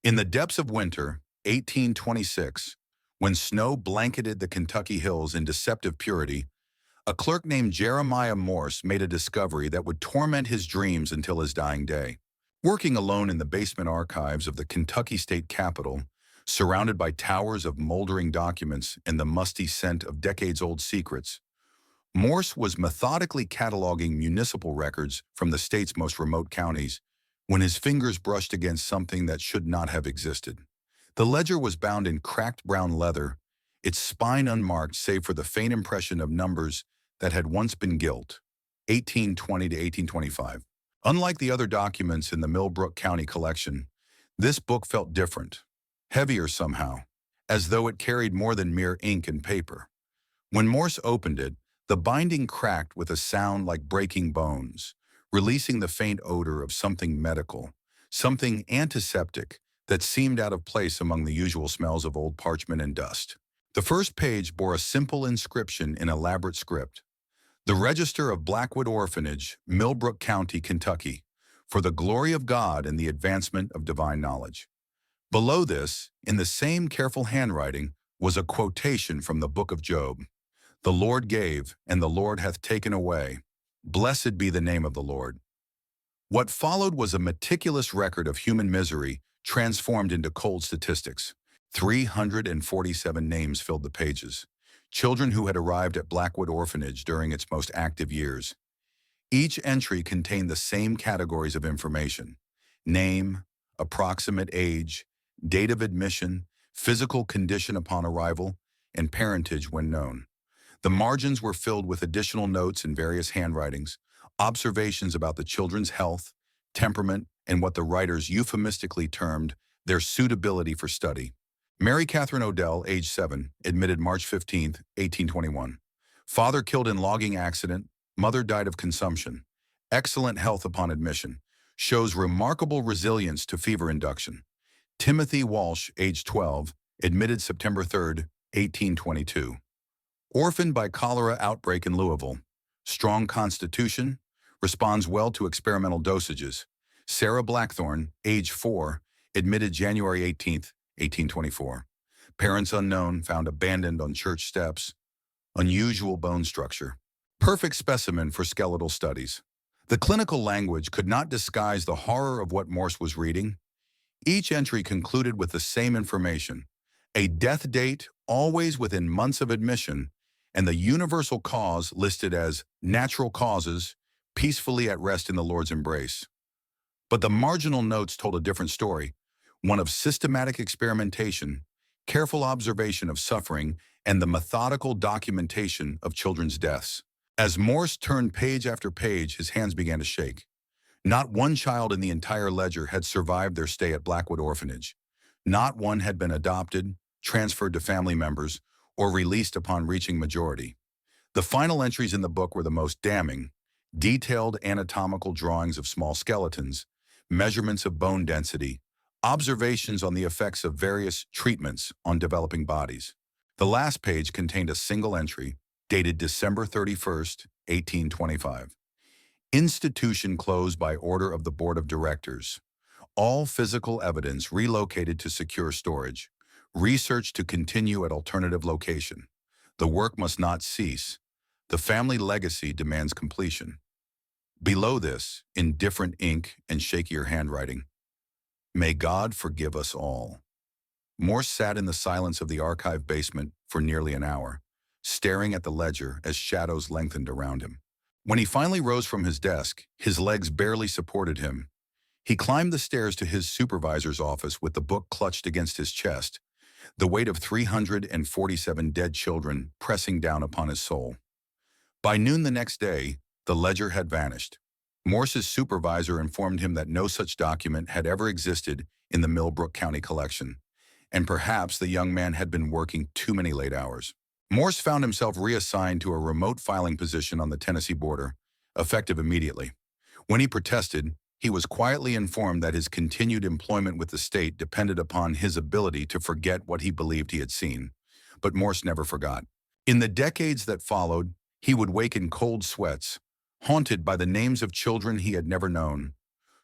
In the depths of winter, 1826, when snow blanketed the Kentucky hills in deceptive purity, a clerk named Jeremiah Morse made a discovery that would torment his dreams until his dying day. Working alone in the basement archives of the Kentucky State Capitol, surrounded by towers of moldering documents and the musty scent of decades-old secrets, Morse was methodically cataloging municipal records from the state's most remote counties when his fingers brushed against something that should not have existed. The ledger was bound in cracked brown leather, its spine unmarked save for the faint impression of numbers that had once been gilt, 1820 to 1825. Unlike the other documents in the Millbrook County collection, this book felt different, heavier somehow, as though it carried more than mere ink and paper. When Morse opened it, the binding cracked with a sound like breaking bones, releasing the faint odor of something medical, something antiseptic that seemed out of place among the usual smells of old parchment and dust. The first page bore a simple inscription in elaborate script: "The Register of Blackwood Orphanage, Millbrook County, Kentucky, for the glory of God and the advancement of divine knowledge." Below this, in the same careful handwriting, was a quotation from the book of Job. "The Lord gave, and the Lord hath taken away. Blessed be the name of the Lord." What followed was a meticulous record of human misery transformed into cold statistics. 347 names filled the pages, children who had arrived at Blackwood Orphanage during its most active years. Each entry contained the same categories of information: name, approximate age, date of admission, physical condition upon arrival, and parentage when known. The margins were filled with additional notes in various handwritings, observations about the children's health, temperament, and what the writers euphemistically termed their suitability for study. Mary Catherine Odell, age 7, admitted March 15, 1821. Father killed in logging accident, mother died of consumption. Excellent health upon admission. Shows remarkable resilience to fever induction. Timothy Walsh, age 12, admitted September 3, 1822. Orphaned by cholera outbreak in Louisville. Strong constitution. Responds well to experimental dosages. Sarah Blackthorne, age 4, admitted January 18, 1824. Parents unknown, found abandoned on church steps. Unusual bone structure. Perfect specimen for skeletal studies. The clinical language could not disguise the horror of what Morse was reading. Each entry concluded with the same information: a death date always within months of admission, and the universal cause listed as natural causes, peacefully at rest in the Lord's embrace. But the marginal notes told a different story, one of systematic experimentation, careful observation of suffering, and the methodical documentation of children's deaths. As Morse turned page after page, his hands began to shake. Not one child in the entire ledger had survived their stay at Blackwood Orphanage. Not one had been adopted, transferred to family members, or released upon reaching majority. The final entries in the book were the most damning: detailed anatomical drawings of small skeletons, measurements of bone density, observations on the effects of various treatments on developing bodies. The last page contained a single entry, dated December 31st, 1825. Institution closed by order of the Board of Directors. All physical evidence relocated to secure storage. Research to continue at alternative location. The work must not cease. The family legacy demands completion. Below this, in different ink and shakier handwriting: "May God forgive us all." Morse sat in the silence of the archive basement for nearly an hour, staring at the ledger as shadows lengthened around him. When he finally rose from his desk, his legs barely supported him. He climbed the stairs to his supervisor's office with the book clutched against his chest, the weight of 347 dead children pressing down upon his soul. By noon the next day, the ledger had vanished. Morse's supervisor informed him that no such document had ever existed in the Millbrook County collection, and perhaps the young man had been working too many late hours. Morse found himself reassigned to a remote filing position on the Tennessee border, effective immediately. When he protested, he was quietly informed that his continued employment with the state depended upon his ability to forget what he believed he had seen. But Morse never forgot. In the decades that followed, he would wake in cold sweats, haunted by the names of children he had never known,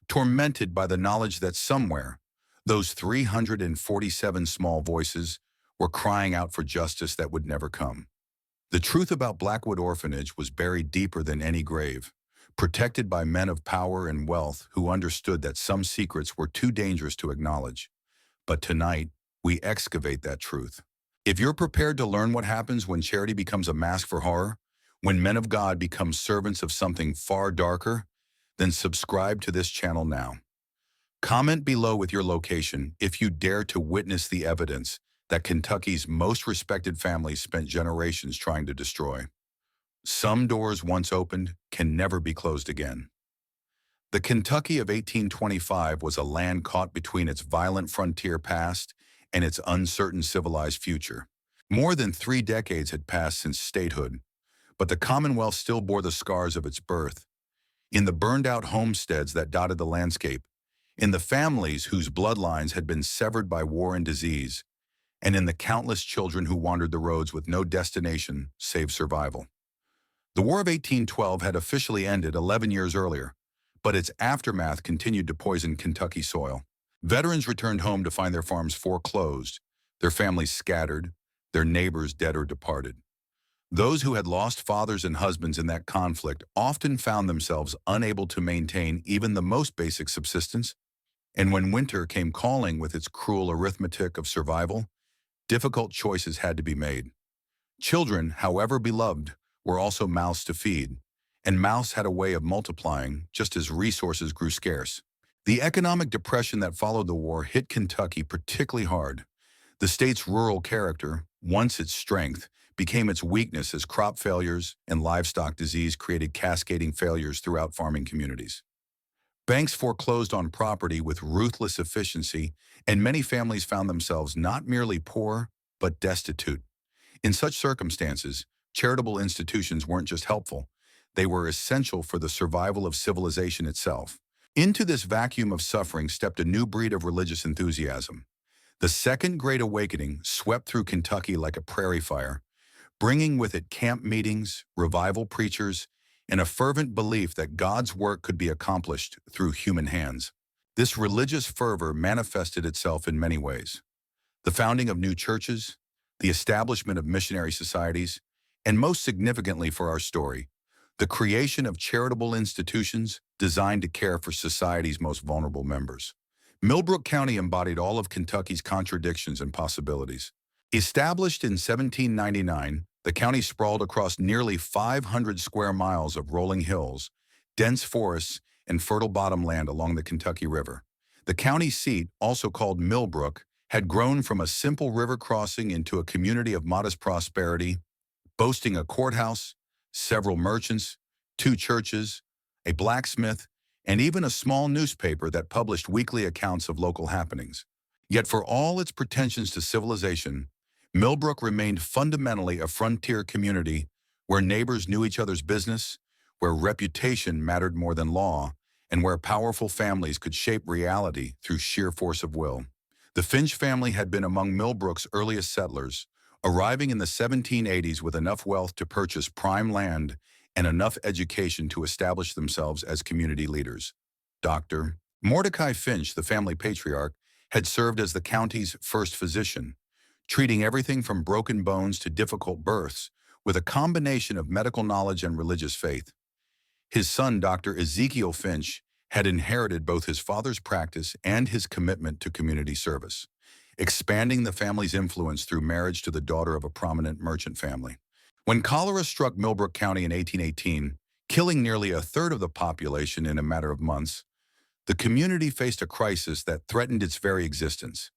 tormented by the knowledge that somewhere, Those 347 small voices were crying out for justice that would never come. The truth about Blackwood Orphanage was buried deeper than any grave, protected by men of power and wealth who understood that some secrets were too dangerous to acknowledge. But tonight, we excavate that truth. If you're prepared to learn what happens when charity becomes a mask for horror, when men of God become servants of something far darker, then subscribe to this channel now. Comment below with your location if you dare to witness the evidence that Kentucky's most respected families spent generations trying to destroy. Some doors once opened can never be closed again. The Kentucky of 1825 was a land caught between its violent frontier past and its uncertain civilized future. More than 3 decades had passed since statehood, but the Commonwealth still bore the scars of its birth. In the burned-out homesteads that dotted the landscape, in the families whose bloodlines had been severed by war and disease, and in the countless children who wandered the roads with no destination save survival. The War of 1812 had officially ended 11 years earlier, but its aftermath continued to poison Kentucky soil. Veterans returned home to find their farms foreclosed, their families scattered, their neighbors dead or departed. Those who had lost fathers and husbands in that conflict often found themselves unable to maintain even the most basic subsistence, and when winter came calling with its cruel arithmetic of survival, difficult choices had to be made. Children, however beloved, were also mouths to feed, and mouths had a way of multiplying just as resources grew scarce. The economic depression that followed the war hit Kentucky particularly hard. The state's rural character, once its strength, became its weakness as crop failures and livestock disease created cascading failures throughout farming communities. Banks foreclosed on property with ruthless efficiency, and many families found themselves not merely poor, but destitute. In such circumstances, charitable institutions weren't just helpful, they were essential for the survival of civilization itself. Into this vacuum of suffering stepped a new breed of religious enthusiasm. The Second Great Awakening swept through Kentucky like a prairie fire, bringing with it camp meetings, revival preachers, and a fervent belief that God's work could be accomplished through human hands. This religious fervor manifested itself in many ways. The founding of new churches, the establishment of missionary societies, and most significantly for our story, the creation of charitable institutions designed to care for society's most vulnerable members. Millbrook County embodied all of Kentucky's contradictions and possibilities. Established in 1799, the county sprawled across nearly 500 square miles of rolling hills, dense forests, and fertile bottomland along the Kentucky River. The county seat, also called Millbrook, had grown from a simple river crossing into a community of modest prosperity, boasting a courthouse, several merchants, 2 churches, a blacksmith, and even a small newspaper that published weekly accounts of local happenings. Yet for all its pretensions to civilization, Millbrook remained fundamentally a frontier community where neighbors knew each other's business, where reputation mattered more than law, and where powerful families could shape reality through sheer force of will. The Finch family had been among Millbrook's earliest settlers, arriving in the 1780s with enough wealth to purchase prime land and enough education to establish themselves as community leaders. Dr. Mordecai Finch, the family patriarch, had served as the county's first physician, treating everything from broken bones to difficult births with a combination of medical knowledge and religious faith. His son, Dr. Ezekiel Finch, had inherited both his father's practice and his commitment to community service, expanding the family's influence through marriage to the daughter of a prominent merchant family. When cholera struck Millbrook County in 1818, killing nearly a third of the population in a matter of months, the community faced a crisis that threatened its very existence.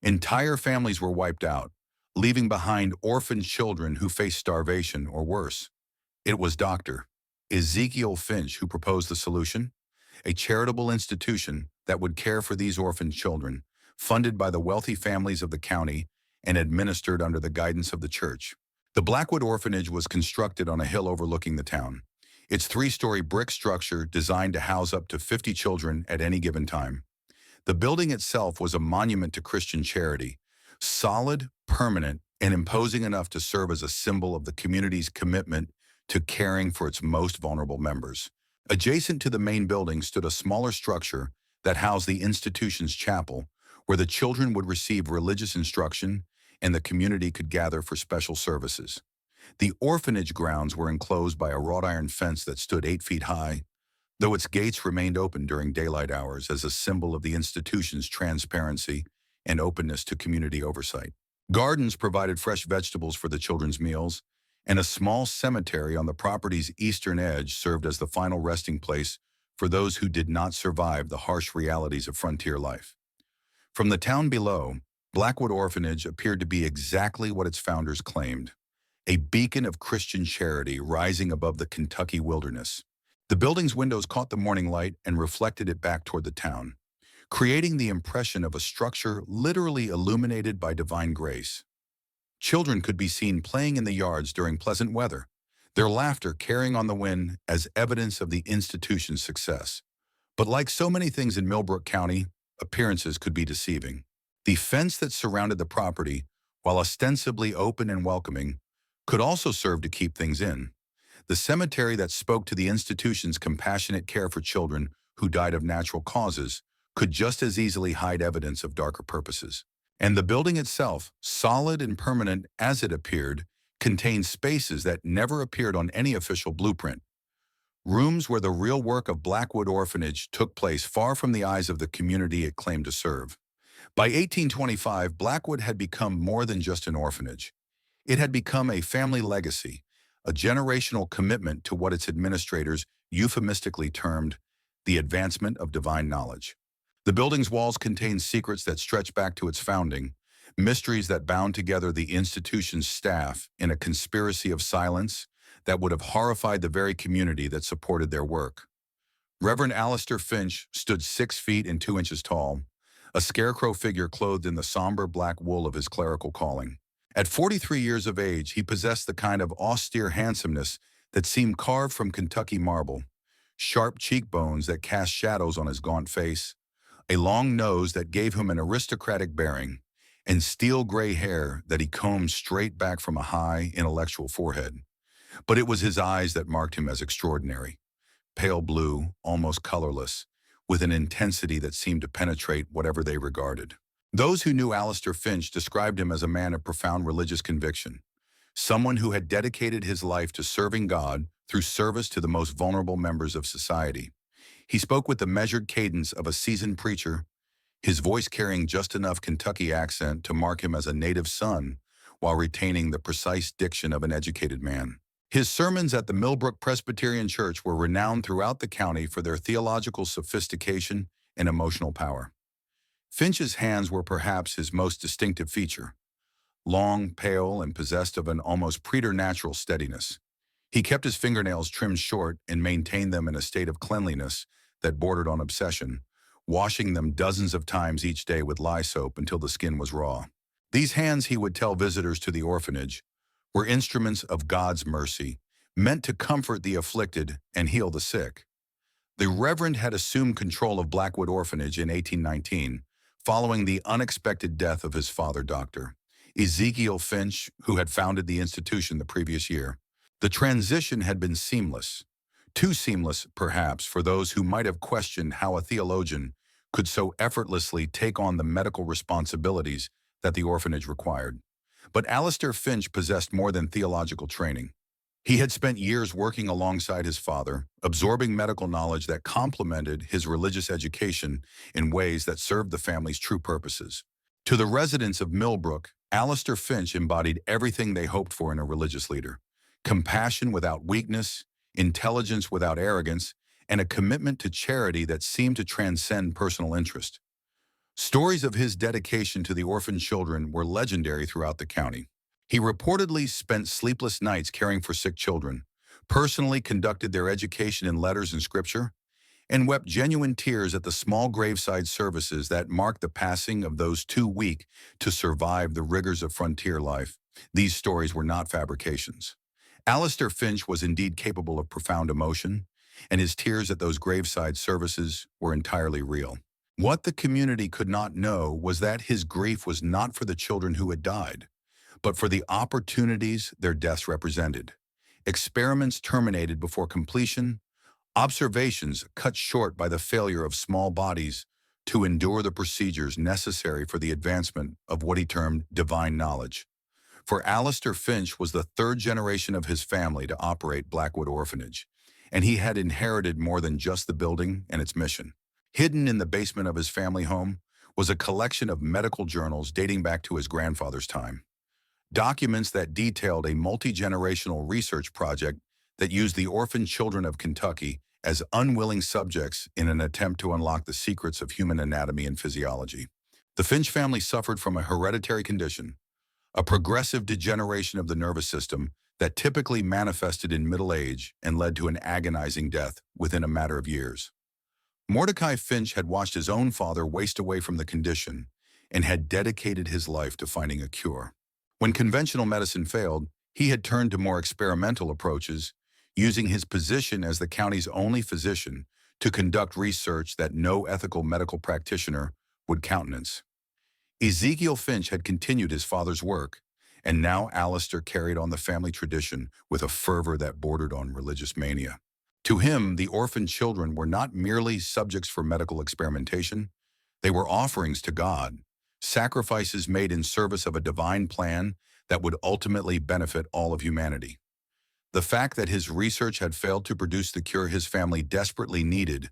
Entire families were wiped out, leaving behind orphaned children who faced starvation or worse. It was Dr. Ezekiel Finch who proposed the solution, a charitable institution that would care for these orphaned children, funded by the wealthy families of the county and administered under the guidance of the church. The Blackwood Orphanage was constructed on a hill overlooking the town. Its 3-story brick structure designed to house up to 50 children at any given time. The building itself was a monument to Christian charity, solid, permanent, and imposing enough to serve as a symbol of the community's commitment to caring for its most vulnerable members. Adjacent to the main building stood a smaller structure that housed the institution's chapel, where the children would receive religious instruction and the community could gather for special services. The orphanage grounds were enclosed by a wrought iron fence that stood 8 feet high, though its gates remained open during daylight hours as a symbol of the institution's transparency and openness to community oversight. Gardens provided fresh vegetables for the children's meals, and a small cemetery on the property's eastern edge served as the final resting place for those who did not survive the harsh realities of frontier life. From the town below, Blackwood Orphanage appeared to be exactly what its founders claimed, a beacon of Christian charity rising above the Kentucky wilderness. The building's windows caught the morning light and reflected it back toward the town, creating the impression of a structure literally illuminated by divine grace. Children could be seen playing in the yards during pleasant weather, their laughter carrying on the wind as evidence of the institution's success. But like so many things in Millbrook County, appearances could be deceiving. The fence that surrounded the property, while ostensibly open and welcoming, could also serve to keep things in. The cemetery that spoke to the institution's compassionate care for children who died of natural causes could just as easily hide evidence of darker purposes. And the building itself, solid and permanent as it appeared, contained spaces that never appeared on any official blueprint. Rooms where the real work of Blackwood Orphanage took place far from the eyes of the community it claimed to serve. By 1825, Blackwood had become more than just an orphanage. It had become a family legacy, a generational commitment to what its administrators euphemistically termed the advancement of divine knowledge. The building's walls contained secrets that stretch back to its founding, mysteries that bound together the institution's staff in a conspiracy of silence that would have horrified the very community that supported their work. Reverend Alistair Finch stood 6 feet and 2 inches tall, a scarecrow figure clothed in the somber black wool of his clerical calling. At 43 years of age, he possessed the kind of austere handsomeness that seemed carved from Kentucky marble, sharp cheekbones that cast shadows on his gaunt face, a long nose that gave him an aristocratic bearing, and steel gray hair that he combed straight back from a high, intellectual forehead. But it was his eyes that marked him as extraordinary, pale blue, almost colorless, with an intensity that seemed to penetrate whatever they regarded. Those who knew Alistair Finch described him as a man of profound religious conviction, someone who had dedicated his life to serving God through service to the most vulnerable members of society. He spoke with the measured cadence of a seasoned preacher, his voice carrying just enough Kentucky accent to mark him as a native son while retaining the precise diction of an educated man. His sermons at the Millbrook Presbyterian Church were renowned throughout the county for their theological sophistication and emotional power. Finch's hands were perhaps his most distinctive feature, long, pale, and possessed of an almost preternatural steadiness. He kept his fingernails trimmed short and maintained them in a state of cleanliness that bordered on obsession, washing them dozens of times each day with lye soap until the skin was raw. These hands, he would tell visitors to the orphanage, were instruments of God's mercy, meant to comfort the afflicted and heal the sick. The Reverend had assumed control of Blackwood Orphanage in 1819, following the unexpected death of his father, Dr. Ezekiel Finch, who had founded the institution the previous year. The transition had been seamless, too seamless, perhaps, for those who might have questioned how a theologian could so effortlessly take on the medical responsibilities that the orphanage required. But Alistair Finch possessed more than theological training. He had spent years working alongside his father, absorbing medical knowledge that complemented his religious education in ways that served the family's true purposes. To the residents of Millbrook, Alistair Finch embodied everything they hoped for in a religious leader: compassion without weakness, intelligence without arrogance, and a commitment to charity that seemed to transcend personal interest. Stories of his dedication to the orphan children were legendary throughout the county. He reportedly spent sleepless nights caring for sick children, personally conducted their education in letters and scripture, and wept genuine tears at the small graveside services that marked the passing of those too weak to survive the rigors of frontier life. These stories were not fabrications. Alistair Finch was indeed capable of profound emotion, and his tears at those graveside services were entirely real. What the community could not know was that his grief was not for the children who had died, but for the opportunities their deaths represented. Experiments terminated before completion, observations cut short by the failure of small bodies to endure the procedures necessary for the advancement of what he termed divine knowledge. For Alistair, Finch was the third generation of his family to operate Blackwood Orphanage, and he had inherited more than just the building and its mission. Hidden in the basement of his family home was a collection of medical journals dating back to his grandfather's time. Documents that detailed a multi-generational research project that used the orphan children of Kentucky as unwilling subjects in an attempt to unlock the secrets of human anatomy and physiology. The Finch family suffered from a hereditary condition, a progressive degeneration of the nervous system that typically manifested in middle age and led to an agonizing death within a matter of years. Mordecai Finch had watched his own father waste away from the condition and had dedicated his life to finding a cure. When conventional medicine failed, he had turned to more experimental approaches, using his position as the county's only physician to conduct research that no ethical medical practitioner would countenance. Ezekiel Finch had continued his father's work, and now Alistair carried on the family tradition with a fervor that bordered on religious mania. To him, the orphan children were not merely subjects for medical experimentation, they were offerings to God, sacrifices made in service of a divine plan that would ultimately benefit all of humanity. The fact that his research had failed to produce the cure his family desperately needed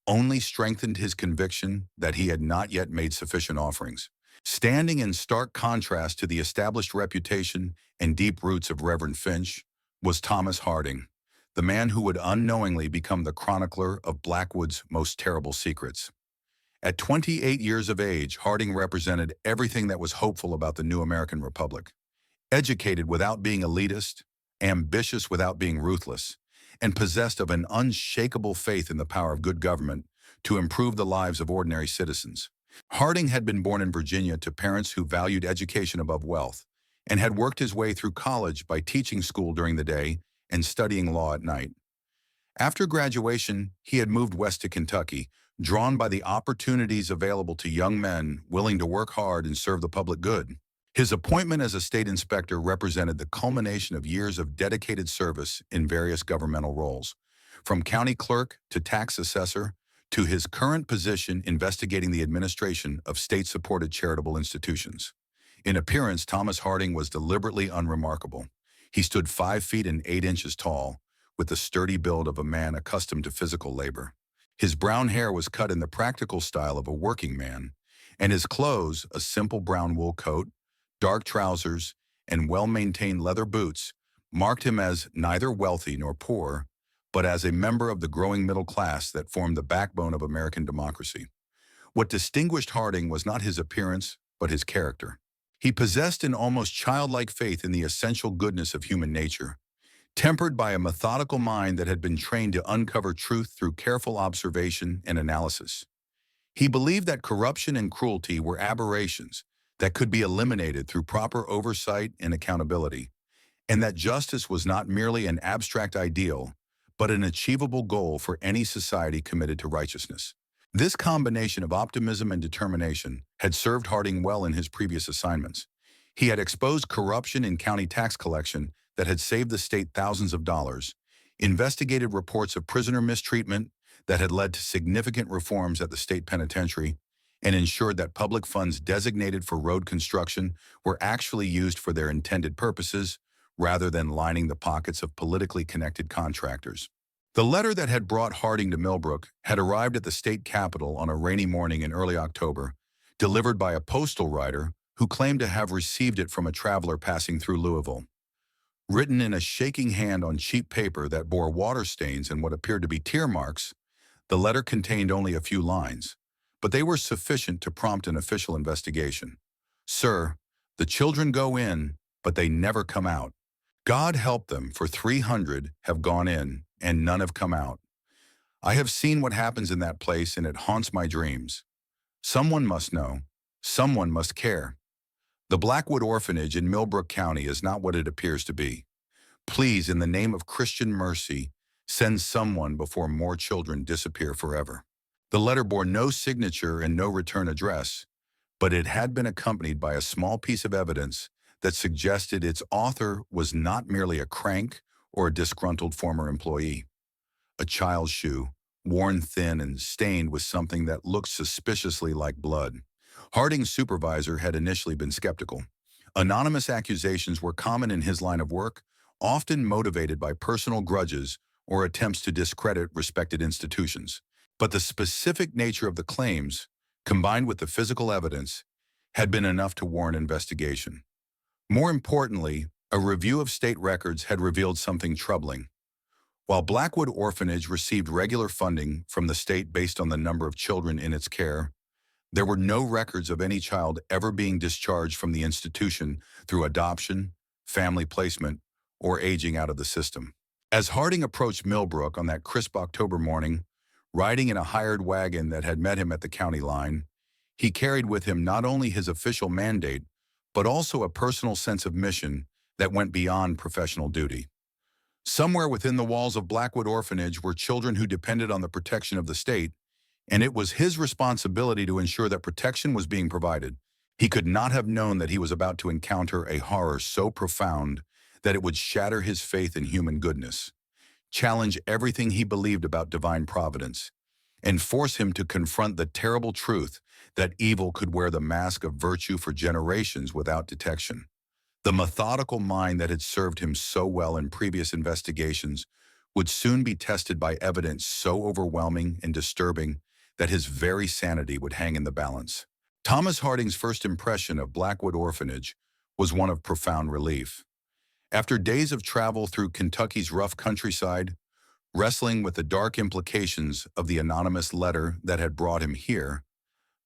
only strengthened his conviction that he had not yet made sufficient offerings. Standing in stark contrast to the established reputation and deep roots of Reverend Finch was Thomas Harding, the man who would unknowingly become the chronicler of Blackwood's most terrible secrets. At 28 years of age, Harding represented everything that was hopeful about the new American Republic. Educated without being elitist, ambitious without being ruthless, and possessed of an unshakable faith in the power of good government to improve the lives of ordinary citizens. Harding had been born in Virginia to parents who valued education above wealth, and had worked his way through college by teaching school during the day and studying law at night. After graduation, he had moved west to Kentucky, drawn by the opportunities available to young men willing to work hard and serve the public good. His appointment as a state inspector represented the culmination of years of dedicated service in various governmental roles, from county clerk to tax assessor to his current position investigating the administration of state-supported charitable institutions. In appearance, Thomas Harding was deliberately unremarkable. He stood 5 feet and 8 inches tall, with the sturdy build of a man accustomed to physical labor. His brown hair was cut in the practical style of a working man, and his clothes, a simple brown wool coat, dark trousers, and well-maintained leather boots, marked him as neither wealthy nor poor, but as a member of the growing middle class that formed the backbone of American democracy. What distinguished Harding was not his appearance, but his character. He possessed an almost childlike faith in the essential goodness of human nature, tempered by a methodical mind that had been trained to uncover truth through careful observation and analysis. He believed that corruption and cruelty were aberrations that could be eliminated through proper oversight and accountability, and that justice was not merely an abstract ideal, but an achievable goal for any society committed to righteousness. This combination of optimism and determination had served Harding well in his previous assignments. He had exposed corruption in county tax collection that had saved the state thousands of dollars, investigated reports of prisoner mistreatment that had led to significant reforms at the state penitentiary, and ensured that public funds designated for road construction were actually used for their intended purposes, rather than lining the pockets of politically connected contractors. The letter that had brought Harding to Millbrook had arrived at the state capitol on a rainy morning in early October, delivered by a postal rider who claimed to have received it from a traveler passing through Louisville. Written in a shaking hand on cheap paper that bore water stains and what appeared to be tear marks, the letter contained only a few lines, but they were sufficient to prompt an official investigation. Sir, the children go in, but they never come out. God help them, for 300 have gone in, and none have come out. I have seen what happens in that place, and it haunts my dreams. Someone must know. Someone must care. The Blackwood Orphanage in Millbrook County is not what it appears to be. Please, in the name of Christian mercy, send someone before more children disappear forever. The letter bore no signature and no return address, but it had been accompanied by a small piece of evidence that suggested its author was not merely a crank or a disgruntled former employee. A child's shoe, worn thin and stained with something that looked suspiciously like blood. Harding's supervisor had initially been skeptical. Anonymous accusations were common in his line of work, often motivated by personal grudges or attempts to discredit respected institutions. But the specific nature of the claims, combined with the physical evidence, had been enough to warrant investigation. More importantly, a review of state records had revealed something troubling. While Blackwood Orphanage received regular funding from the state based on the number of children in its care, there were no records of any child ever being discharged from the institution through adoption, family placement, or aging out of the system. As Harding approached Millbrook on that crisp October morning, riding in a hired wagon that had met him at the county line, he carried with him not only his official mandate, but also a personal sense of mission that went beyond professional duty. Somewhere within the walls of Blackwood Orphanage were children who depended on the protection of the state, and it was his responsibility to ensure that protection was being provided. He could not have known that he was about to encounter a horror so profound that it would shatter his faith in human goodness, challenge everything he believed about divine providence, and force him to confront the terrible truth that evil could wear the mask of virtue for generations without detection. The methodical mind that had served him so well in previous investigations would soon be tested by evidence so overwhelming and disturbing that his very sanity would hang in the balance. Thomas Harding's first impression of Blackwood Orphanage was one of profound relief. After days of travel through Kentucky's rough countryside, wrestling with the dark implications of the anonymous letter that had brought him here,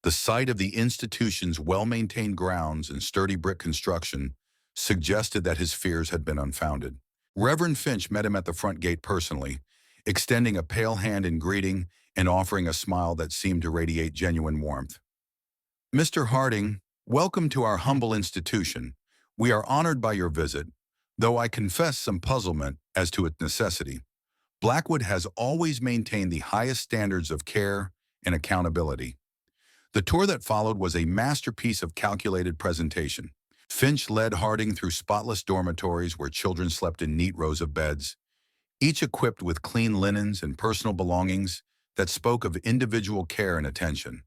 the sight of the institution's well-maintained grounds and sturdy brick construction suggested that his fears had been unfounded. Reverend Finch met him at the front gate personally, extending a pale hand in greeting and offering a smile that seemed to radiate genuine warmth. "Mr. Harding, welcome to our humble institution. We are honored by your visit, though I confess some puzzlement as to its necessity. Blackwood has always maintained the highest standards of care and accountability." The tour that followed was a masterpiece of calculated presentation. Finch led Harding through spotless dormitories where children slept in neat rows of beds, each equipped with clean linens and personal belongings that spoke of individual care and attention.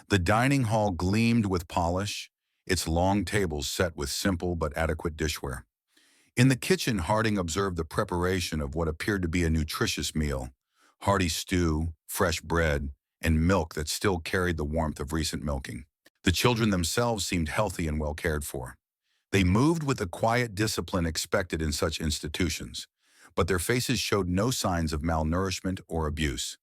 The dining hall gleamed with polish, its long tables set with simple but adequate dishware. In the kitchen, Harding observed the preparation of what appeared to be a nutritious meal: hearty stew, fresh bread, and milk that still carried the warmth of recent milking. The children themselves seemed healthy and well cared for. They moved with the quiet discipline expected in such institutions, but their faces showed no signs of malnourishment or abuse.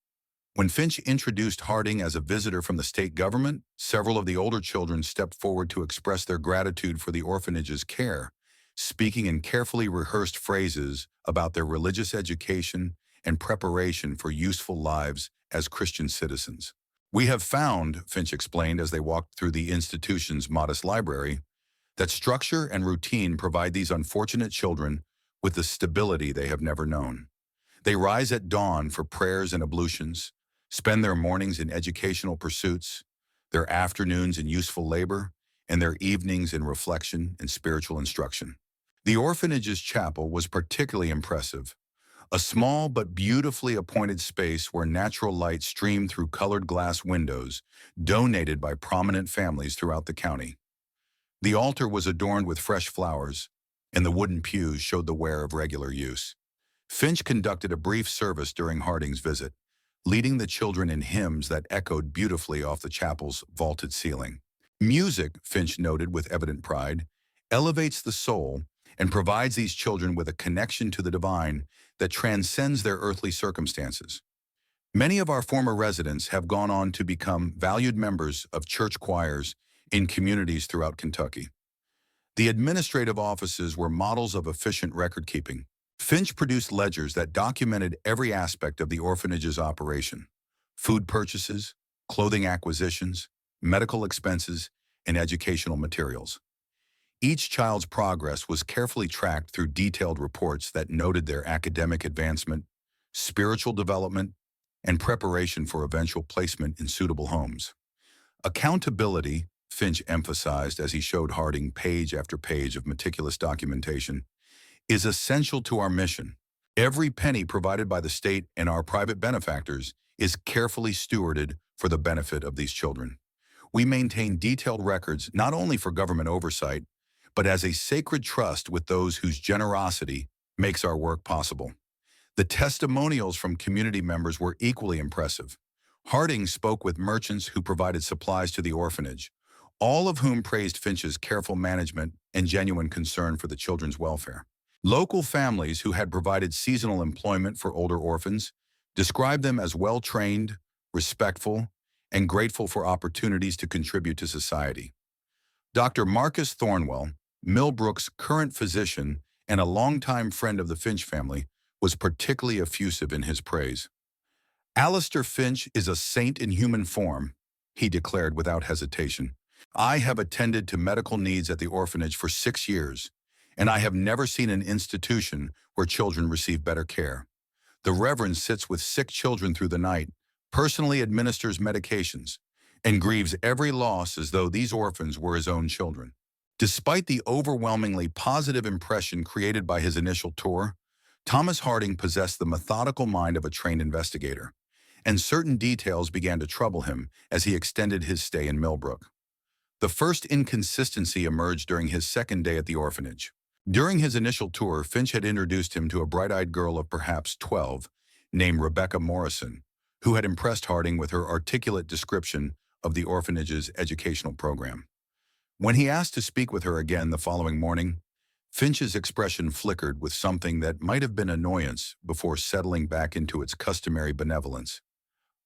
When Finch introduced Harding as a visitor from the state government, several of the older children stepped forward to express their gratitude for the orphanage's care, speaking in carefully rehearsed phrases about their religious education and preparation for useful lives as Christian citizens. "We have found," Finch explained as they walked through the institution's modest library, "that structure and routine provide these unfortunate children with the stability they have never known. They rise at dawn for prayers and ablutions, spend their mornings in educational pursuits, their afternoons in useful labor, and their evenings in reflection and spiritual instruction." The orphanage's chapel was particularly impressive, a small but beautifully appointed space where natural light streamed through colored glass windows donated by prominent families throughout the county. The altar was adorned with fresh flowers, and the wooden pews showed the wear of regular use. Finch conducted a brief service during Harding's visit, leading the children in hymns that echoed beautifully off the chapel's vaulted ceiling. "Music," Finch noted with evident pride, "elevates the soul and provides these children with a connection to the divine that transcends their earthly circumstances." Many of our former residents have gone on to become valued members of church choirs in communities throughout Kentucky. The administrative offices were models of efficient record-keeping. Finch produced ledgers that documented every aspect of the orphanage's operation: food purchases, clothing acquisitions, medical expenses, and educational materials. Each child's progress was carefully tracked through detailed reports that noted their academic advancement, spiritual development, and preparation for eventual placement in suitable homes. Accountability, Finch emphasized as he showed Harding page after page of meticulous documentation, is essential to our mission. Every penny provided by the state and our private benefactors is carefully stewarded for the benefit of these children. We maintain detailed records not only for government oversight, but as a sacred trust with those whose generosity makes our work possible. The testimonials from community members were equally impressive. Harding spoke with merchants who provided supplies to the orphanage, all of whom praised Finch's careful management and genuine concern for the children's welfare. Local families who had provided seasonal employment for older orphans described them as well-trained, respectful, and grateful for opportunities to contribute to society. Dr. Marcus Thornwell, Millbrook's current physician and a longtime friend of the Finch family, was particularly effusive in his praise. "Alistair Finch is a saint in human form," he declared without hesitation. "I have attended to medical needs at the orphanage for 6 years, and I have never seen an institution where children receive better care. The Reverend sits with sick children through the night, personally administers medications, and grieves every loss as though these orphans were his own children." Despite the overwhelmingly positive impression created by his initial tour, Thomas Harding possessed the methodical mind of a trained investigator, and certain details began to trouble him as he extended his stay in Millbrook. The first inconsistency emerged during his second day at the orphanage. During his initial tour, Finch had introduced him to a bright-eyed girl of perhaps 12, named Rebecca Morrison, who had impressed Harding with her articulate description of the orphanage's educational program. When he asked to speak with her again the following morning, Finch's expression flickered with something that might have been annoyance before settling back into its customary benevolence.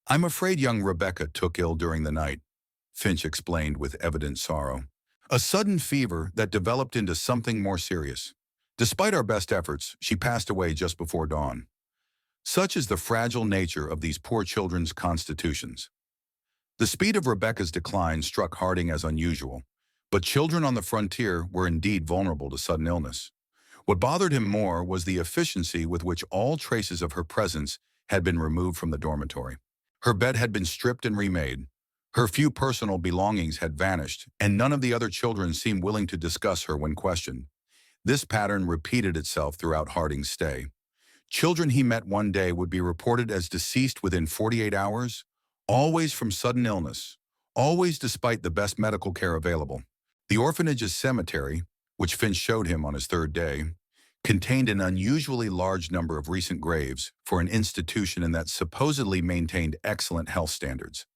"I'm afraid young Rebecca took ill during the night," Finch explained with evident sorrow. "A sudden fever that developed into something more serious. Despite our best efforts, she passed away just before dawn. Such is the fragile nature of these poor children's constitutions." The speed of Rebecca's decline struck Harding as unusual, but children on the frontier were indeed vulnerable to sudden illness. What bothered him more was the efficiency with which all traces of her presence had been removed from the dormitory. Her bed had been stripped and remade. Her few personal belongings had vanished, and none of the other children seemed willing to discuss her when questioned. This pattern repeated itself throughout Harding's stay. Children he met one day would be reported as deceased within 48 hours, always from sudden illness, always despite the best medical care available. The orphanage's cemetery, which Finch showed him on his third day, contained an unusually large number of recent graves for an institution that supposedly maintained excellent health standards.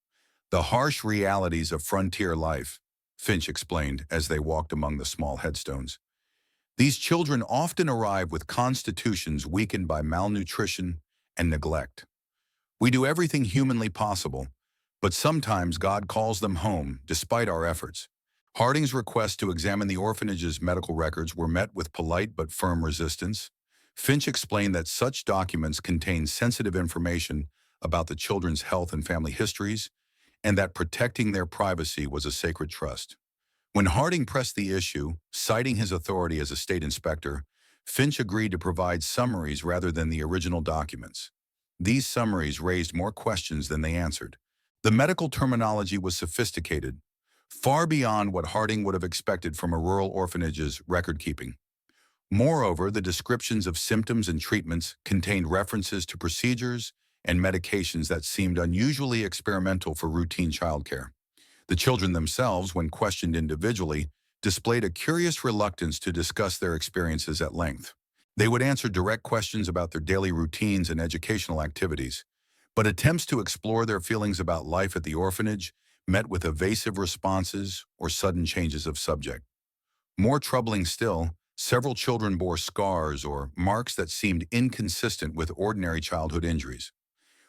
"The harsh realities of frontier life," Finch explained as they walked among the small headstones. "These children often arrive with constitutions weakened by malnutrition and neglect. We do everything humanly possible, but sometimes God calls them home despite our efforts." Harding's requests to examine the orphanage's medical records were met with polite but firm resistance. Finch explained that such documents contained sensitive information about the children's health and family histories, and that protecting their privacy was a sacred trust. When Harding pressed the issue, citing his authority as a state inspector, Finch agreed to provide summaries rather than the original documents. These summaries raised more questions than they answered. The medical terminology was sophisticated, far beyond what Harding would have expected from a rural orphanage's record-keeping. Moreover, the descriptions of symptoms and treatments contained references to procedures and medications that seemed unusually experimental for routine childcare. The children themselves, when questioned individually, displayed a curious reluctance to discuss their experiences at length. They would answer direct questions about their daily routines and educational activities, but attempts to explore their feelings about life at the orphanage met with evasive responses or sudden changes of subject. More troubling still, several children bore scars or marks that seemed inconsistent with ordinary childhood injuries.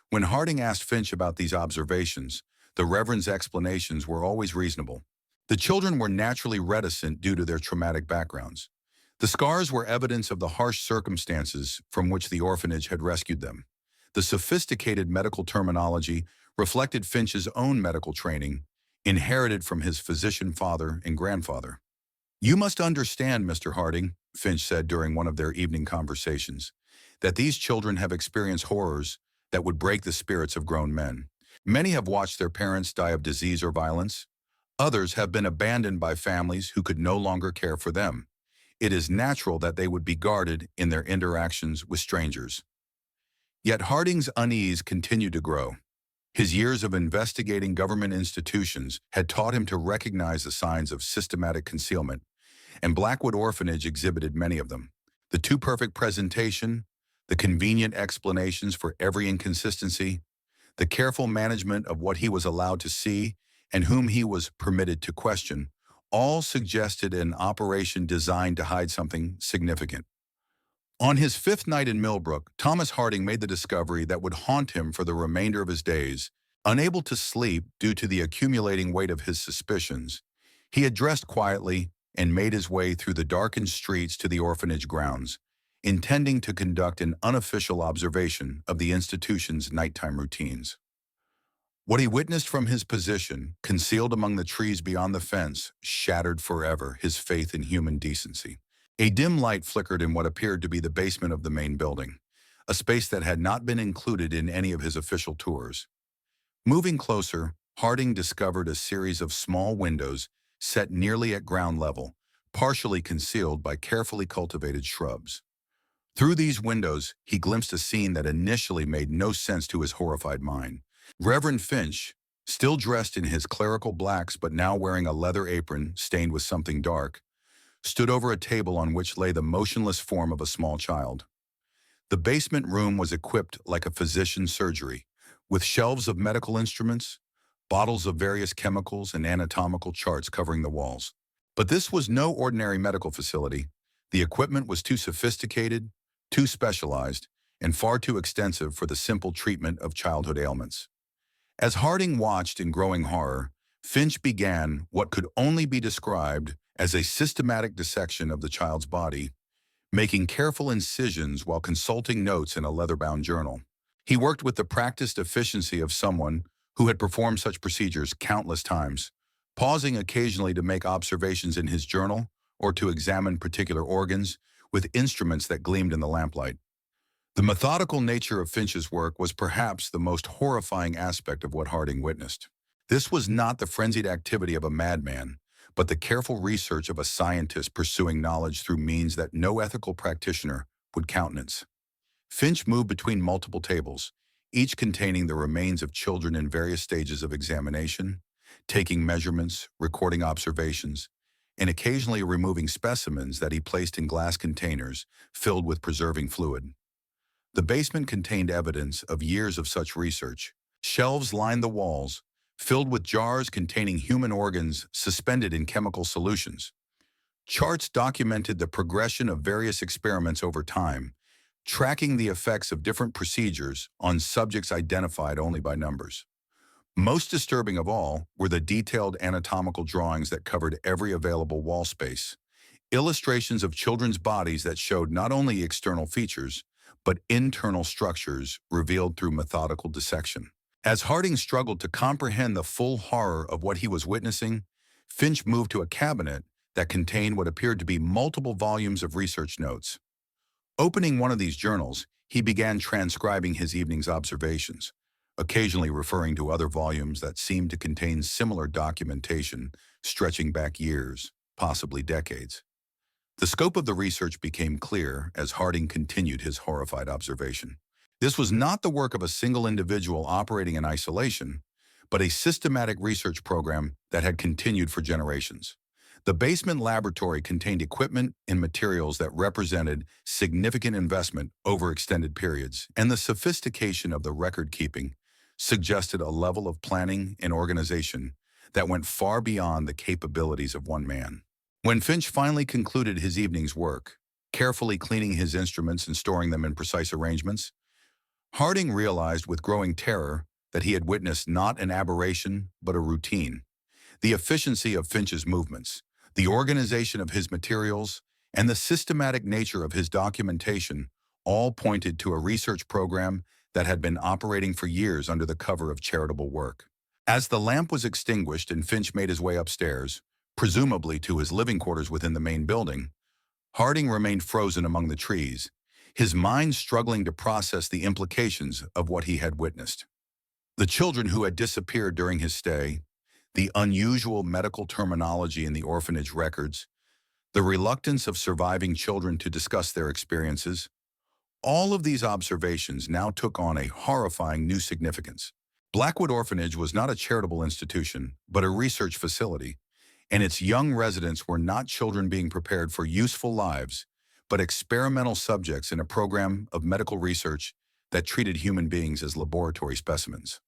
When Harding asked Finch about these observations, the Reverend's explanations were always reasonable. The children were naturally reticent due to their traumatic backgrounds. The scars were evidence of the harsh circumstances from which the orphanage had rescued them. The sophisticated medical terminology reflected Finch's own medical training, inherited from his physician father and grandfather. "You must understand, Mr. Harding," Finch said during one of their evening conversations, "that these children have experienced horrors that would break the spirits of grown men. Many have watched their parents die of disease or violence. Others have been abandoned by families who could no longer care for them. It is natural that they would be guarded in their interactions with strangers." Yet Harding's unease continued to grow. His years of investigating government institutions had taught him to recognize the signs of systematic concealment, and Blackwood Orphanage exhibited many of them. The too-perfect presentation, the convenient explanations for every inconsistency, the careful management of what he was allowed to see and whom he was permitted to question, all suggested an operation designed to hide something significant. On his fifth night in Millbrook, Thomas Harding made the discovery that would haunt him for the remainder of his days. Unable to sleep due to the accumulating weight of his suspicions, he had dressed quietly and made his way through the darkened streets to the orphanage grounds, intending to conduct an unofficial observation of the institution's nighttime routines. What he witnessed from his position, concealed among the trees beyond the fence, shattered forever his faith in human decency. A dim light flickered in what appeared to be the basement of the main building, a space that had not been included in any of his official tours. Moving closer, Harding discovered a series of small windows set nearly at ground level, partially concealed by carefully cultivated shrubs. Through these windows, he glimpsed a scene that initially made no sense to his horrified mind. Reverend Finch, still dressed in his clerical blacks but now wearing a leather apron stained with something dark, stood over a table on which lay the motionless form of a small child. The basement room was equipped like a physician's surgery, with shelves of medical instruments, bottles of various chemicals, and anatomical charts covering the walls. But this was no ordinary medical facility. The equipment was too sophisticated, too specialized, and far too extensive for the simple treatment of childhood ailments. As Harding watched in growing horror, Finch began what could only be described as a systematic dissection of the child's body, making careful incisions while consulting notes in a leather-bound journal. He worked with the practiced efficiency of someone who had performed such procedures countless times, pausing occasionally to make observations in his journal or to examine particular organs with instruments that gleamed in the lamplight. The methodical nature of Finch's work was perhaps the most horrifying aspect of what Harding witnessed. This was not the frenzied activity of a madman, but the careful research of a scientist pursuing knowledge through means that no ethical practitioner would countenance. Finch moved between multiple tables, each containing the remains of children in various stages of examination, taking measurements, recording observations, and occasionally removing specimens that he placed in glass containers filled with preserving fluid. The basement contained evidence of years of such research. Shelves lined the walls, filled with jars containing human organs suspended in chemical solutions. Charts documented the progression of various experiments over time, tracking the effects of different procedures on subjects identified only by numbers. Most disturbing of all were the detailed anatomical drawings that covered every available wall space, illustrations of children's bodies that showed not only external features, but internal structures revealed through methodical dissection. As Harding struggled to comprehend the full horror of what he was witnessing, Finch moved to a cabinet that contained what appeared to be multiple volumes of research notes. Opening one of these journals, he began transcribing his evening's observations, occasionally referring to other volumes that seemed to contain similar documentation stretching back years, possibly decades. The scope of the research became clear as Harding continued his horrified observation. This was not the work of a single individual operating in isolation, but a systematic research program that had continued for generations. The basement laboratory contained equipment and materials that represented significant investment over extended periods, and the sophistication of the record-keeping suggested a level of planning and organization that went far beyond the capabilities of one man. When Finch finally concluded his evening's work, carefully cleaning his instruments and storing them in precise arrangements, Harding realized with growing terror that he had witnessed not an aberration but a routine. The efficiency of Finch's movements, the organization of his materials, and the systematic nature of his documentation all pointed to a research program that had been operating for years under the cover of charitable work. As the lamp was extinguished and Finch made his way upstairs, presumably to his living quarters within the main building, Harding remained frozen among the trees, his mind struggling to process the implications of what he had witnessed. The children who had disappeared during his stay, the unusual medical terminology in the orphanage records, the reluctance of surviving children to discuss their experiences, all of these observations now took on a horrifying new significance. Blackwood Orphanage was not a charitable institution, but a research facility, and its young residents were not children being prepared for useful lives, but experimental subjects in a program of medical research that treated human beings as laboratory specimens.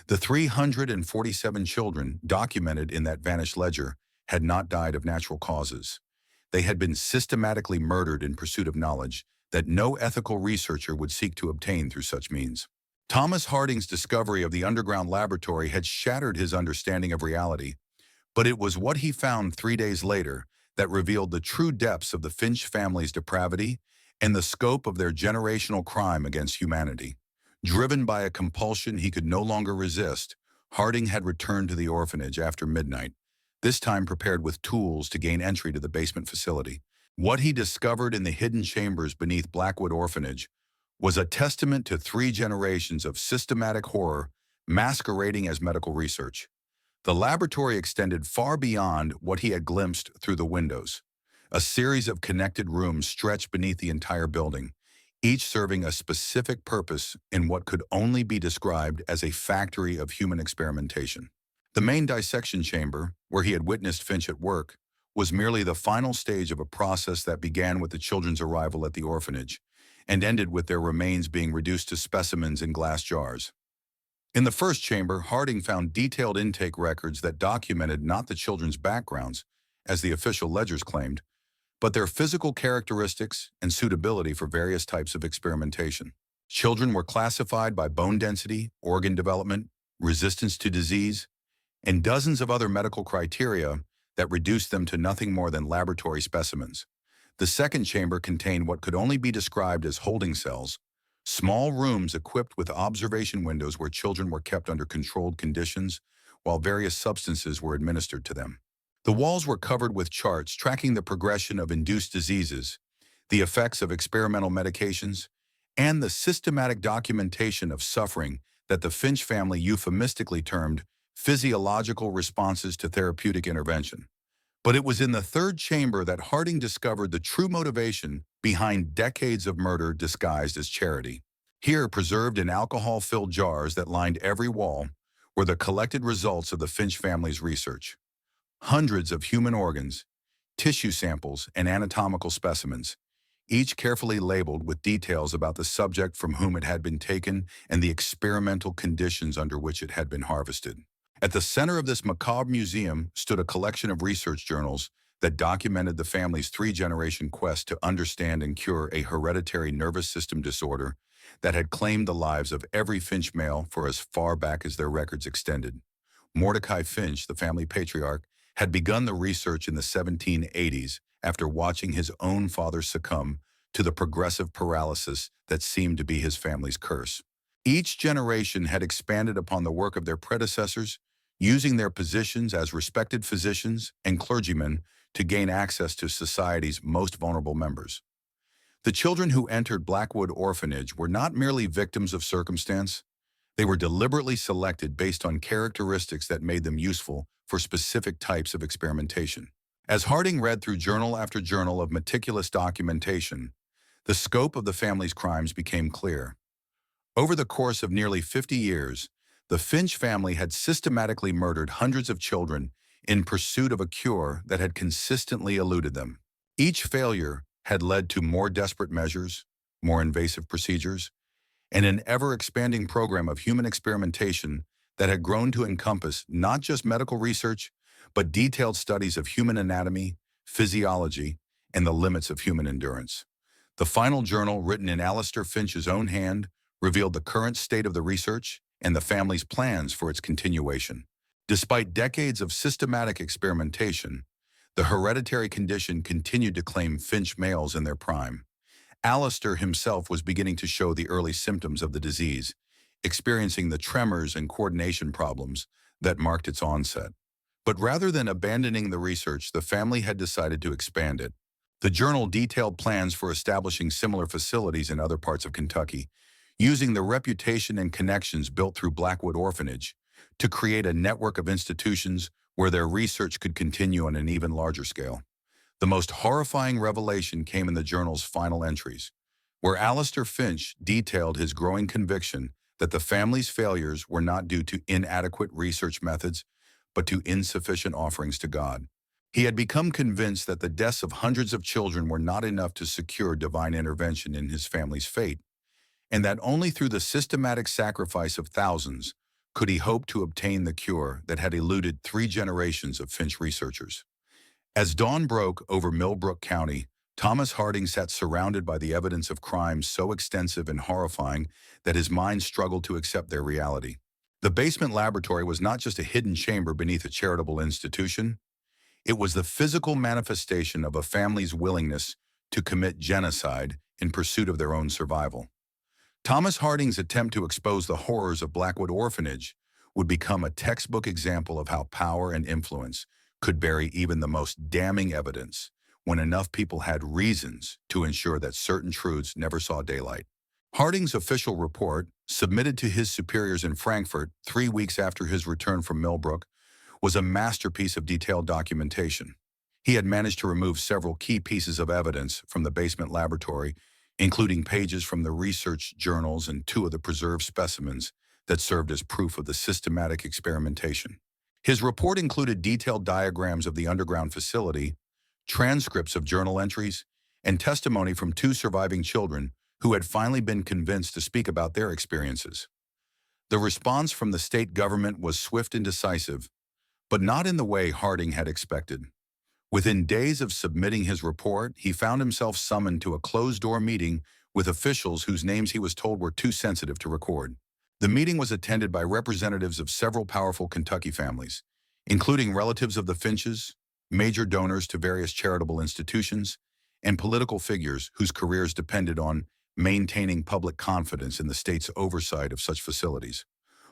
The 347 children documented in that vanished ledger had not died of natural causes. They had been systematically murdered in pursuit of knowledge that no ethical researcher would seek to obtain through such means. Thomas Harding's discovery of the underground laboratory had shattered his understanding of reality, but it was what he found 3 days later that revealed the true depths of the Finch family's depravity and the scope of their generational crime against humanity. Driven by a compulsion he could no longer resist, Harding had returned to the orphanage after midnight, this time prepared with tools to gain entry to the basement facility. What he discovered in the hidden chambers beneath Blackwood Orphanage was a testament to 3 generations of systematic horror masquerading as medical research. The laboratory extended far beyond what he had glimpsed through the windows. A series of connected rooms stretched beneath the entire building, each serving a specific purpose in what could only be described as a factory of human experimentation. The main dissection chamber, where he had witnessed Finch at work, was merely the final stage of a process that began with the children's arrival at the orphanage and ended with their remains being reduced to specimens in glass jars. In the first chamber, Harding found detailed intake records that documented not the children's backgrounds, as the official ledgers claimed, but their physical characteristics and suitability for various types of experimentation. Children were classified by bone density, organ development, resistance to disease, and dozens of other medical criteria that reduced them to nothing more than laboratory specimens. The second chamber contained what could only be described as holding cells, small rooms equipped with observation windows where children were kept under controlled conditions while various substances were administered to them. The walls were covered with charts tracking the progression of induced diseases, the effects of experimental medications, and the systematic documentation of suffering that the Finch family euphemistically termed physiological responses to therapeutic intervention. But it was in the third chamber that Harding discovered the true motivation behind decades of murder disguised as charity. Here, preserved in alcohol-filled jars that lined every wall, were the collected results of the Finch family's research. Hundreds of human organs, tissue samples, and anatomical specimens, each carefully labeled with details about the subject from whom it had been taken and the experimental conditions under which it had been harvested. At the center of this macabre museum stood a collection of research journals that documented the family's 3-generation quest to understand and cure a hereditary nervous system disorder that had claimed the lives of every Finch male for as far back as their records extended. Mordecai Finch, the family patriarch, had begun the research in the 1780s after watching his own father succumb to the progressive paralysis that seemed to be his family's curse. Each generation had expanded upon the work of their predecessors, using their positions as respected physicians and clergymen to gain access to society's most vulnerable members. The children who entered Blackwood Orphanage were not merely victims of circumstance. They were deliberately selected based on characteristics that made them useful for specific types of experimentation. As Harding read through journal after journal of meticulous documentation, the scope of the family's crimes became clear. Over the course of nearly 50 years, the Finch family had systematically murdered hundreds of children in pursuit of a cure that had consistently eluded them. Each failure had led to more desperate measures, more invasive procedures, and an ever-expanding program of human experimentation that had grown to encompass not just medical research, but detailed studies of human anatomy, physiology, and the limits of human endurance. The final journal, written in Alistair Finch's own hand, revealed the current state of the research and the family's plans for its continuation. Despite decades of systematic experimentation, the hereditary condition continued to claim Finch males in their prime. Alistair himself was beginning to show the early symptoms of the disease, experiencing the tremors and coordination problems that marked its onset. But rather than abandoning the research, the family had decided to expand it. The journal detailed plans for establishing similar facilities in other parts of Kentucky, using the reputation and connections built through Blackwood Orphanage to create a network of institutions where their research could continue on an even larger scale. The most horrifying revelation came in the journal's final entries, where Alistair Finch detailed his growing conviction that the family's failures were not due to inadequate research methods, but to insufficient offerings to God. He had become convinced that the deaths of hundreds of children were not enough to secure divine intervention in his family's fate, and that only through the systematic sacrifice of thousands could he hope to obtain the cure that had eluded 3 generations of Finch researchers. As dawn broke over Millbrook County, Thomas Harding sat surrounded by the evidence of crimes so extensive and horrifying that his mind struggled to accept their reality. The basement laboratory was not just a hidden chamber beneath a charitable institution. It was the physical manifestation of a family's willingness to commit genocide in pursuit of their own survival. Thomas Harding's attempt to expose the horrors of Blackwood Orphanage would become a textbook example of how power and influence could bury even the most damning evidence when enough people had reasons to ensure that certain truths never saw daylight. Harding's official report, submitted to his superiors in Frankfurt 3 weeks after his return from Millbrook, was a masterpiece of detailed documentation. He had managed to remove several key pieces of evidence from the basement laboratory, including pages from the research journals and 2 of the preserved specimens that served as proof of the systematic experimentation. His report included detailed diagrams of the underground facility, transcripts of journal entries, and testimony from 2 surviving children who had finally been convinced to speak about their experiences. The response from the state government was swift and decisive, but not in the way Harding had expected. Within days of submitting his report, he found himself summoned to a closed-door meeting with officials whose names he was told were too sensitive to record. The meeting was attended by representatives of several powerful Kentucky families, including relatives of the Finches, major donors to various charitable institutions, and political figures whose careers depended on maintaining public confidence in the state's oversight of such facilities.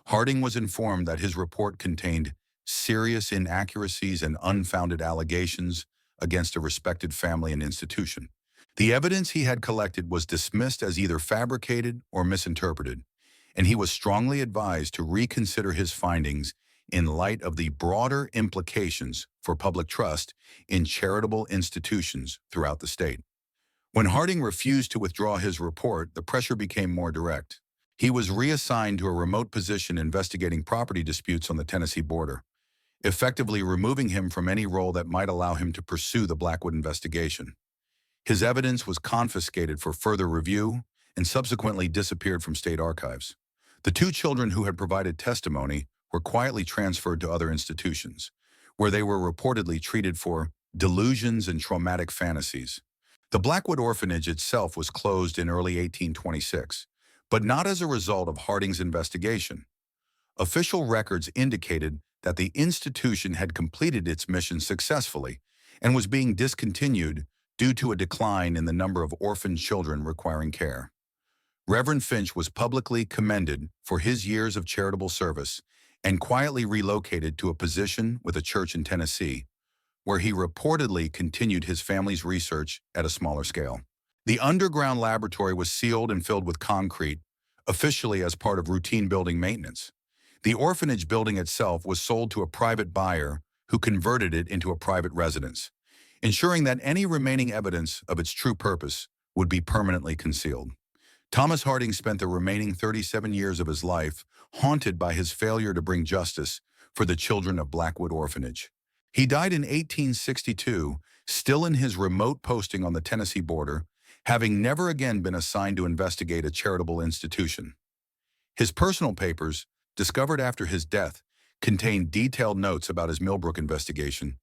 Harding was informed that his report contained serious inaccuracies and unfounded allegations against a respected family and institution. The evidence he had collected was dismissed as either fabricated or misinterpreted, and he was strongly advised to reconsider his findings in light of the broader implications for public trust in charitable institutions throughout the state. When Harding refused to withdraw his report, the pressure became more direct. He was reassigned to a remote position investigating property disputes on the Tennessee border, effectively removing him from any role that might allow him to pursue the Blackwood investigation. His evidence was confiscated for further review and subsequently disappeared from state archives. The 2 children who had provided testimony were quietly transferred to other institutions, where they were reportedly treated for delusions and traumatic fantasies. The Blackwood Orphanage itself was closed in early 1826, but not as a result of Harding's investigation. Official records indicated that the institution had completed its mission successfully and was being discontinued due to a decline in the number of orphan children requiring care. Reverend Finch was publicly commended for his years of charitable service and quietly relocated to a position with a church in Tennessee, where he reportedly continued his family's research at a smaller scale. The underground laboratory was sealed and filled with concrete, officially as part of routine building maintenance. The orphanage building itself was sold to a private buyer who converted it into a private residence, ensuring that any remaining evidence of its true purpose would be permanently concealed. Thomas Harding spent the remaining 37 years of his life haunted by his failure to bring justice for the children of Blackwood Orphanage. He died in 1862, still in his remote posting on the Tennessee border, having never again been assigned to investigate a charitable institution. His personal papers, discovered after his death, contained detailed notes about his Millbrook investigation,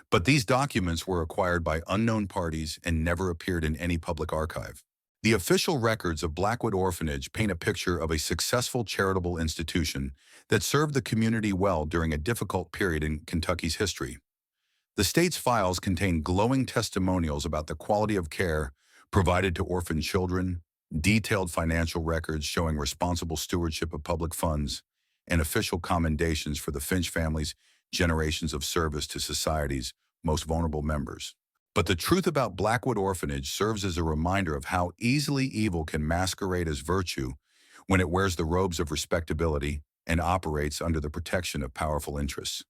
but these documents were acquired by unknown parties and never appeared in any public archive. The official records of Blackwood Orphanage paint a picture of a successful charitable institution that served the community well during a difficult period in Kentucky's history. The state's files contain glowing testimonials about the quality of care provided to orphan children, detailed financial records showing responsible stewardship of public funds, and official commendations for the Finch family's generations of service to society's most vulnerable members. But the truth about Blackwood Orphanage serves as a reminder of how easily evil can masquerade as virtue when it wears the robes of respectability and operates under the protection of powerful interests.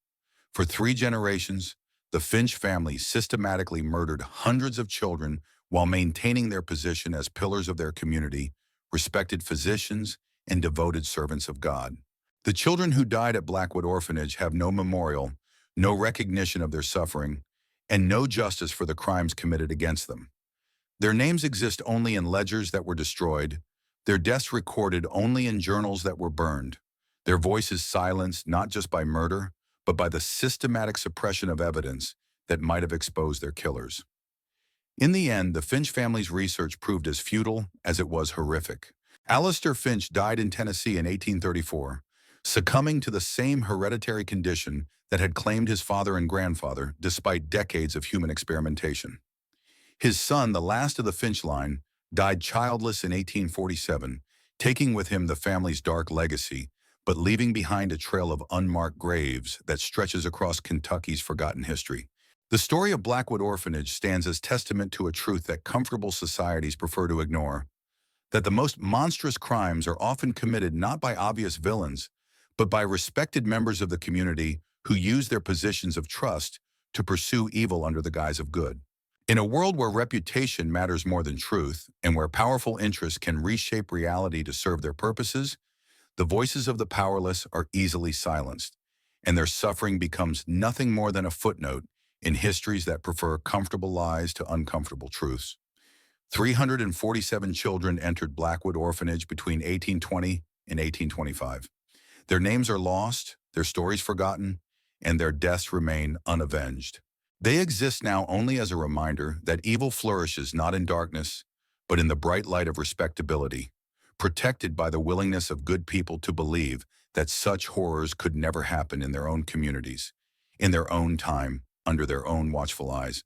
For 3 generations, the Finch family systematically murdered hundreds of children while maintaining their position as pillars of their community, respected physicians, and devoted servants of God. The children who died at Blackwood Orphanage have no memorial, no recognition of their suffering, and no justice for the crimes committed against them. Their names exist only in ledgers that were destroyed, their deaths recorded only in journals that were burned, their voices silenced not just by murder, but by the systematic suppression of evidence that might have exposed their killers. In the end, the Finch family's research proved as futile as it was horrific. Alistair Finch died in Tennessee in 1834, succumbing to the same hereditary condition that had claimed his father and grandfather despite decades of human experimentation. His son, the last of the Finch line, died childless in 1847, taking with him the family's dark legacy, but leaving behind a trail of unmarked graves that stretches across Kentucky's forgotten history. The story of Blackwood Orphanage stands as testament to a truth that comfortable societies prefer to ignore, that the most monstrous crimes are often committed not by obvious villains, but by respected members of the community who use their positions of trust to pursue evil under the guise of good. In a world where reputation matters more than truth, and where powerful interests can reshape reality to serve their purposes, the voices of the powerless are easily silenced, and their suffering becomes nothing more than a footnote in histories that prefer comfortable lies to uncomfortable truths. 347 children entered Blackwood Orphanage between 1820 and 1825. Their names are lost, their stories forgotten, and their deaths remain unavenged. They exist now only as a reminder that evil flourishes not in darkness, but in the bright light of respectability, protected by the willingness of good people to believe that such horrors could never happen in their own communities, in their own time, under their own watchful eyes.